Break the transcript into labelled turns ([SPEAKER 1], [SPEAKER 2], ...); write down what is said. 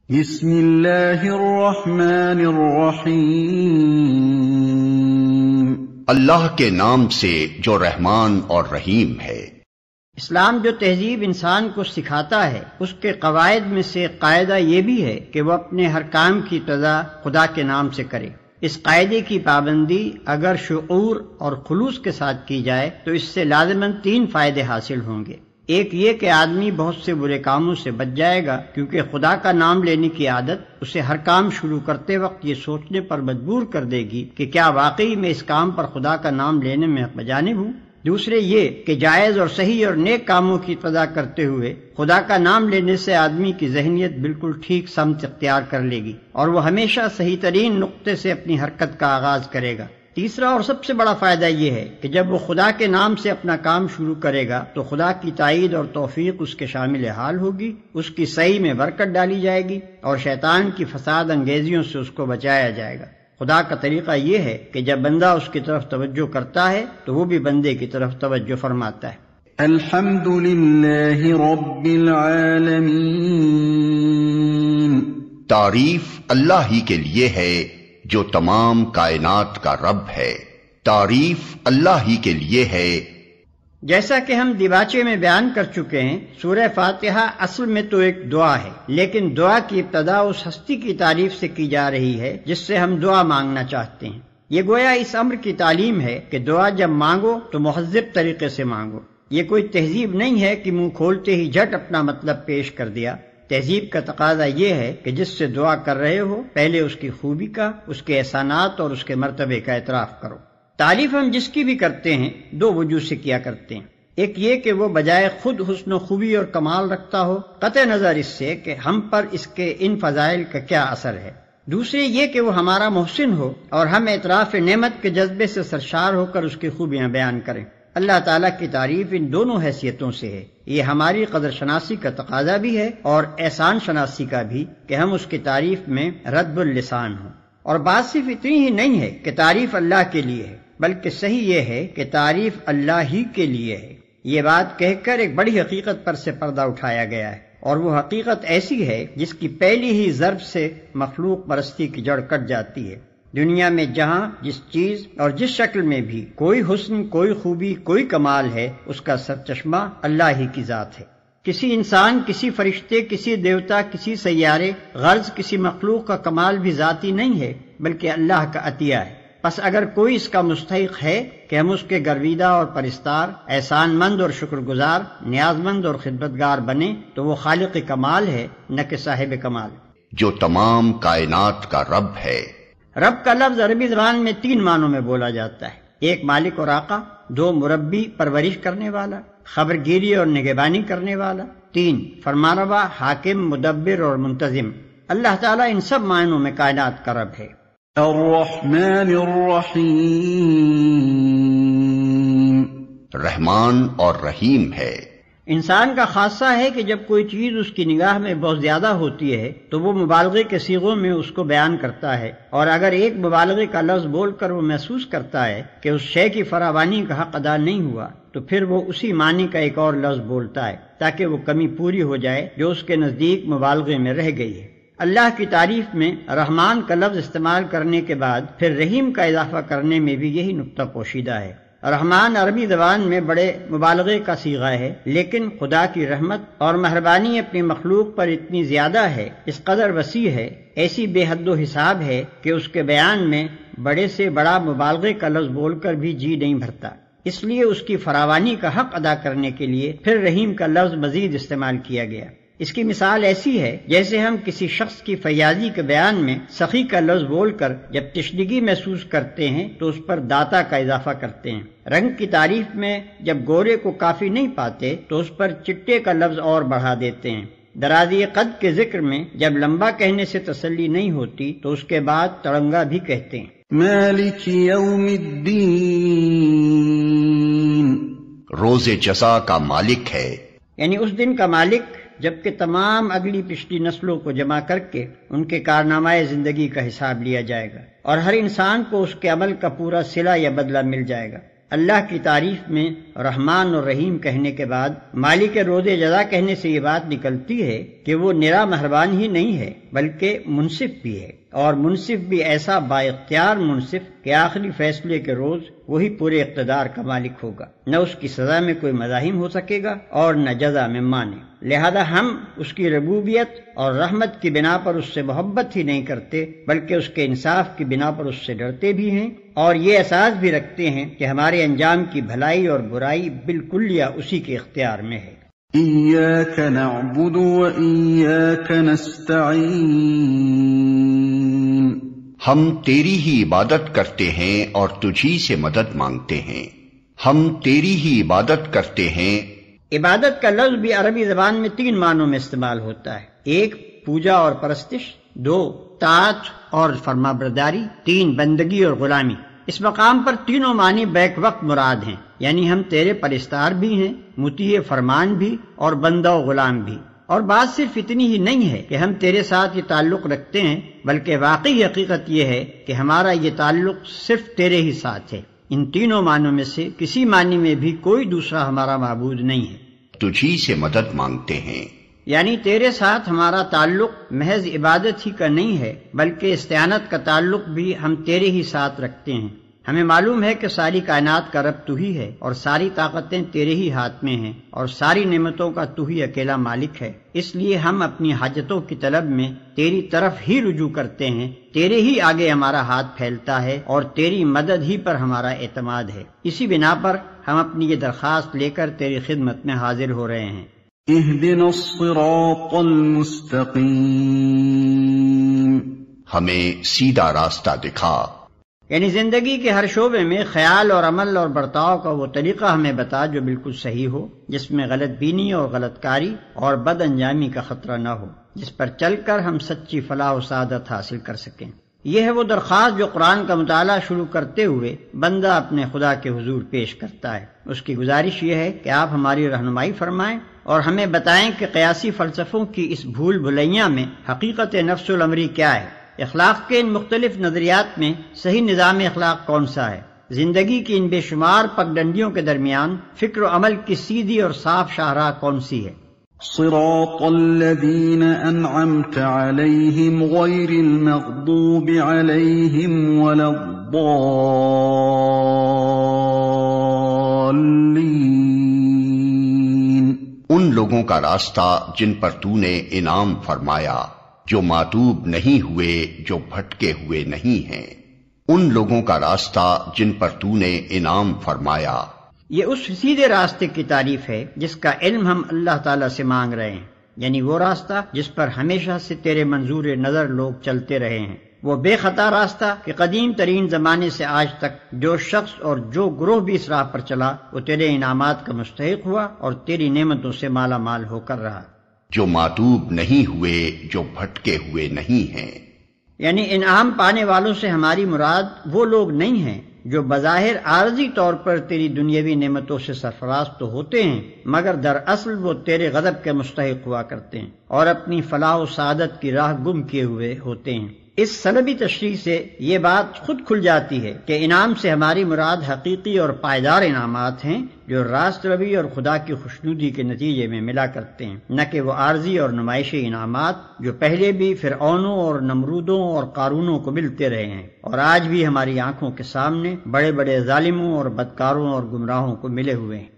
[SPEAKER 1] بسم اللہ الرحمن الرحیم،
[SPEAKER 2] اللہ کے نام سے جو رحمان اور رحیم ہے۔
[SPEAKER 3] اسلام جو تہذیب انسان کو سکھاتا ہے اس کے قواعد میں سے قاعدہ یہ بھی ہے کہ وہ اپنے ہر کام کی ابتدا خدا کے نام سے کرے۔ اس قاعدے کی پابندی اگر شعور اور خلوص کے ساتھ کی جائے تو اس سے لازماً 3 فائدے حاصل ہوں گے۔ ایک یہ کہ آدمی بہت سے برے کاموں سے بچ جائے گا، کیونکہ خدا کا نام لینے کی عادت اسے ہر کام شروع کرتے وقت یہ سوچنے پر مجبور کر دے گی کہ کیا واقعی میں اس کام پر خدا کا نام لینے میں بجانب ہوں۔ دوسرے یہ کہ جائز اور صحیح اور نیک کاموں کی ابتدا کرتے ہوئے خدا کا نام لینے سے آدمی کی ذہنیت بالکل ٹھیک سمت اختیار کر لے گی اور وہ ہمیشہ صحیح ترین نقطے سے اپنی حرکت کا آغاز کرے گا۔ تیسرا اور سب سے بڑا فائدہ یہ ہے کہ جب وہ خدا کے نام سے اپنا کام شروع کرے گا تو خدا کی تائید اور توفیق اس کے شامل حال ہوگی، اس کی صحیح میں برکت ڈالی جائے گی اور شیطان کی فساد انگیزیوں سے اس کو بچایا جائے گا۔ خدا کا طریقہ یہ ہے کہ جب بندہ اس کی طرف توجہ کرتا ہے تو وہ بھی بندے کی طرف توجہ فرماتا ہے۔
[SPEAKER 1] الحمد للہ رب العالمین،
[SPEAKER 2] تعریف اللہ ہی کے لیے ہے جو تمام کائنات کا رب ہے۔ تعریف اللہ ہی کے لیے ہے۔
[SPEAKER 3] جیسا کہ ہم دیباچے میں بیان کر چکے ہیں، سورہ فاتحہ اصل میں تو ایک دعا ہے، لیکن دعا کی ابتدا اس ہستی کی تعریف سے کی جا رہی ہے جس سے ہم دعا مانگنا چاہتے ہیں۔ یہ گویا اس امر کی تعلیم ہے کہ دعا جب مانگو تو مہذب طریقے سے مانگو۔ یہ کوئی تہذیب نہیں ہے کہ منہ کھولتے ہی جھٹ اپنا مطلب پیش کر دیا۔ تہذیب کا تقاضا یہ ہے کہ جس سے دعا کر رہے ہو پہلے اس کی خوبی کا، اس کے احسانات اور اس کے مرتبے کا اعتراف کرو۔ تعریف ہم جس کی بھی کرتے ہیں 2 وجوہ سے کیا کرتے ہیں۔ ایک یہ کہ وہ بجائے خود حسن و خوبی اور کمال رکھتا ہو، قطع نظر اس سے کہ ہم پر اس کے ان فضائل کا کیا اثر ہے۔ دوسرے یہ کہ وہ ہمارا محسن ہو اور ہم اعتراف نعمت کے جذبے سے سرشار ہو کر اس کی خوبیاں بیان کریں۔ اللہ تعالیٰ کی تعریف ان دونوں حیثیتوں سے ہے۔ یہ ہماری قدر شناسی کا تقاضا بھی ہے اور احسان شناسی کا بھی کہ ہم اس کی تعریف میں رد اللسان ہوں۔ اور بات صرف اتنی ہی نہیں ہے کہ تعریف اللہ کے لیے ہے، بلکہ صحیح یہ ہے کہ تعریف اللہ ہی کے لیے ہے۔ یہ بات کہہ کر ایک بڑی حقیقت پر سے پردہ اٹھایا گیا ہے، اور وہ حقیقت ایسی ہے جس کی پہلی ہی ضرب سے مخلوق پرستی کی جڑ کٹ جاتی ہے۔ دنیا میں جہاں جس چیز اور جس شکل میں بھی کوئی حسن، کوئی خوبی، کوئی کمال ہے، اس کا سرچشمہ اللہ ہی کی ذات ہے۔ کسی انسان، کسی فرشتے، کسی دیوتا، کسی سیارے، غرض کسی مخلوق کا کمال بھی ذاتی نہیں ہے بلکہ اللہ کا عطیہ ہے۔ پس اگر کوئی اس کا مستحق ہے کہ ہم اس کے گرویدہ اور پرستار، احسان مند اور شکر گزار، نیاز مند اور خدمتگار بنے تو وہ خالق کمال ہے، نہ کہ صاحب کمال،
[SPEAKER 2] جو تمام کائنات کا رب ہے۔
[SPEAKER 3] رب کا لفظ عربی زبان میں 3 معنوں میں بولا جاتا ہے۔ 1 مالک اور آقا، 2 مربی پرورش کرنے والا، خبرگیری اور نگہبانی کرنے والا، 3 فرمانروا، حاکم، مدبر اور منتظم۔ اللہ تعالیٰ ان سب معنوں میں کائنات کا رب ہے۔
[SPEAKER 1] الرحمن الرحیم،
[SPEAKER 2] رحمان اور رحیم ہے۔
[SPEAKER 3] انسان کا خاصہ ہے کہ جب کوئی چیز اس کی نگاہ میں بہت زیادہ ہوتی ہے تو وہ مبالغے کے صیغوں میں اس کو بیان کرتا ہے، اور اگر ایک مبالغے کا لفظ بول کر وہ محسوس کرتا ہے کہ اس شے کی فراوانی کا حق ادا نہیں ہوا تو پھر وہ اسی معنی کا ایک اور لفظ بولتا ہے تاکہ وہ کمی پوری ہو جائے جو اس کے نزدیک مبالغے میں رہ گئی ہے۔ اللہ کی تعریف میں رحمان کا لفظ استعمال کرنے کے بعد پھر رحیم کا اضافہ کرنے میں بھی یہی نقطہ پوشیدہ ہے۔ رحمان عربی زبان میں بڑے مبالغے کا صیغہ ہے، لیکن خدا کی رحمت اور مہربانی اپنی مخلوق پر اتنی زیادہ ہے، اس قدر وسیع ہے، ایسی بے حد و حساب ہے کہ اس کے بیان میں بڑے سے بڑا مبالغے کا لفظ بول کر بھی جی نہیں بھرتا۔ اس لیے اس کی فراوانی کا حق ادا کرنے کے لیے پھر رحیم کا لفظ مزید استعمال کیا گیا۔ اس کی مثال ایسی ہے جیسے ہم کسی شخص کی فیاضی کے بیان میں سخی کا لفظ بول کر جب تشنگی محسوس کرتے ہیں تو اس پر داتا کا اضافہ کرتے ہیں۔ رنگ کی تعریف میں جب گورے کو کافی نہیں پاتے تو اس پر چٹے کا لفظ اور بڑھا دیتے ہیں۔ درازی قد کے ذکر میں جب لمبا کہنے سے تسلی نہیں ہوتی تو اس کے بعد تڑنگا بھی کہتے ہیں۔
[SPEAKER 1] مالک یوم الدین،
[SPEAKER 2] روز جزا کا مالک ہے،
[SPEAKER 3] یعنی اس دن کا مالک جبکہ تمام اگلی پچھلی نسلوں کو جمع کر کے ان کے کارنامہ زندگی کا حساب لیا جائے گا اور ہر انسان کو اس کے عمل کا پورا صلہ یا بدلہ مل جائے گا۔ اللہ کی تعریف میں رحمان اور رحیم کہنے کے بعد مالک روز جزا کہنے سے یہ بات نکلتی ہے کہ وہ نرا مہربان ہی نہیں ہے بلکہ منصف بھی ہے، اور منصف بھی ایسا با اختیار منصف کہ آخری فیصلے کے روز وہی پورے اقتدار کا مالک ہوگا، نہ اس کی سزا میں کوئی مزاحم ہو سکے گا اور نہ جزا میں مانے۔ لہذا ہم اس کی ربوبیت اور رحمت کی بنا پر اس سے محبت ہی نہیں کرتے بلکہ اس کے انصاف کی بنا پر اس سے ڈرتے بھی ہیں، اور یہ احساس بھی رکھتے ہیں کہ ہمارے انجام کی بھلائی اور برائی بالکلیہ اسی کے اختیار میں ہے۔
[SPEAKER 1] إياك نعبد وإياك نستعين
[SPEAKER 2] ہم تیری ہی عبادت کرتے ہیں اور تجھی سے مدد مانگتے ہیں، ہم تیری ہی عبادت کرتے ہیں۔
[SPEAKER 3] عبادت کا لفظ بھی عربی زبان میں 3 معنوں میں استعمال ہوتا ہے۔ 1 پوجا اور پرستش، 2 طاعت اور فرما برداری، 3 بندگی اور غلامی۔ اس مقام پر تینوں معنی بیک وقت مراد ہیں، یعنی ہم تیرے پرستار بھی ہیں، مطیع فرمان بھی اور بندہ و غلام بھی۔ اور بات صرف اتنی ہی نہیں ہے کہ ہم تیرے ساتھ یہ تعلق رکھتے ہیں، بلکہ واقعی حقیقت یہ ہے کہ ہمارا یہ تعلق صرف تیرے ہی ساتھ ہے۔ ان تینوں معنوں میں سے کسی معنی میں بھی کوئی دوسرا ہمارا معبود نہیں ہے۔
[SPEAKER 2] تجھی سے مدد مانگتے ہیں،
[SPEAKER 3] یعنی تیرے ساتھ ہمارا تعلق محض عبادت ہی کا نہیں ہے بلکہ استعانت کا تعلق بھی ہم تیرے ہی ساتھ رکھتے ہیں۔ ہمیں معلوم ہے کہ ساری کائنات کا رب تو ہی ہے اور ساری طاقتیں تیرے ہی ہاتھ میں ہیں اور ساری نعمتوں کا تو ہی اکیلا مالک ہے، اس لیے ہم اپنی حاجتوں کی طلب میں تیری طرف ہی رجوع کرتے ہیں، تیرے ہی آگے ہمارا ہاتھ پھیلتا ہے اور تیری مدد ہی پر ہمارا اعتماد ہے۔ اسی بنا پر ہم اپنی یہ درخواست لے کر تیری خدمت میں حاضر ہو رہے ہیں۔
[SPEAKER 1] اهدنا الصراط المستقیم
[SPEAKER 2] ہمیں سیدھا راستہ دکھا،
[SPEAKER 3] یعنی زندگی کے ہر شعبے میں خیال اور عمل اور برتاؤ کا وہ طریقہ ہمیں بتا جو بالکل صحیح ہو، جس میں غلط بینی اور غلط کاری اور بد انجامی کا خطرہ نہ ہو، جس پر چل کر ہم سچی فلاح و سعادت حاصل کر سکیں۔ یہ ہے وہ درخواست جو قرآن کا مطالعہ شروع کرتے ہوئے بندہ اپنے خدا کے حضور پیش کرتا ہے۔ اس کی گزارش یہ ہے کہ آپ ہماری رہنمائی فرمائیں اور ہمیں بتائیں کہ قیاسی فلسفوں کی اس بھول بھلیاں میں حقیقت نفس الامری کیا ہے، اخلاق کے ان مختلف نظریات میں صحیح نظام اخلاق کون سا ہے، زندگی کی ان بے شمار پگڈنڈیوں کے درمیان فکر و عمل کی سیدھی اور صاف شاہراہ کون سی ہے۔
[SPEAKER 1] صراط الذین انعمت علیہم غیر المغضوب علیہم ولا الضالین
[SPEAKER 2] ان لوگوں کا راستہ جن پر تو نے انعام فرمایا، جو ماتوب نہیں ہوئے، جو بھٹکے ہوئے نہیں ہیں، ان لوگوں کا راستہ جن پر تو نے انعام فرمایا۔
[SPEAKER 3] یہ اس سیدھے راستے کی تعریف ہے جس کا علم ہم اللہ تعالیٰ سے مانگ رہے ہیں، یعنی وہ راستہ جس پر ہمیشہ سے تیرے منظور نظر لوگ چلتے رہے ہیں، وہ بے خطا راستہ کہ قدیم ترین زمانے سے آج تک جو شخص اور جو گروہ بھی اس راہ پر چلا وہ تیرے انعامات کا مستحق ہوا اور تیری نعمتوں سے مالا مال ہو کر رہا،
[SPEAKER 2] جو ماتوب نہیں ہوئے، جو بھٹکے ہوئے نہیں ہیں۔
[SPEAKER 3] یعنی انعام پانے والوں سے ہماری مراد وہ لوگ نہیں ہیں جو بظاہر عارضی طور پر تیری دنیاوی نعمتوں سے سرفراز تو ہوتے ہیں مگر دراصل وہ تیرے غضب کے مستحق ہوا کرتے ہیں اور اپنی فلاح و سعادت کی راہ گم کیے ہوئے ہوتے ہیں۔ اس سلبی تشریح سے یہ بات خود کھل جاتی ہے کہ انعام سے ہماری مراد حقیقی اور پائیدار انعامات ہیں جو راست روی اور خدا کی خوشنودی کے نتیجے میں ملا کرتے ہیں، نہ کہ وہ عارضی اور نمائشی انعامات جو پہلے بھی فرعونوں اور نمرودوں اور قارونوں کو ملتے رہے ہیں اور آج بھی ہماری آنکھوں کے سامنے بڑے بڑے ظالموں اور بدکاروں اور گمراہوں کو ملے ہوئے ہیں۔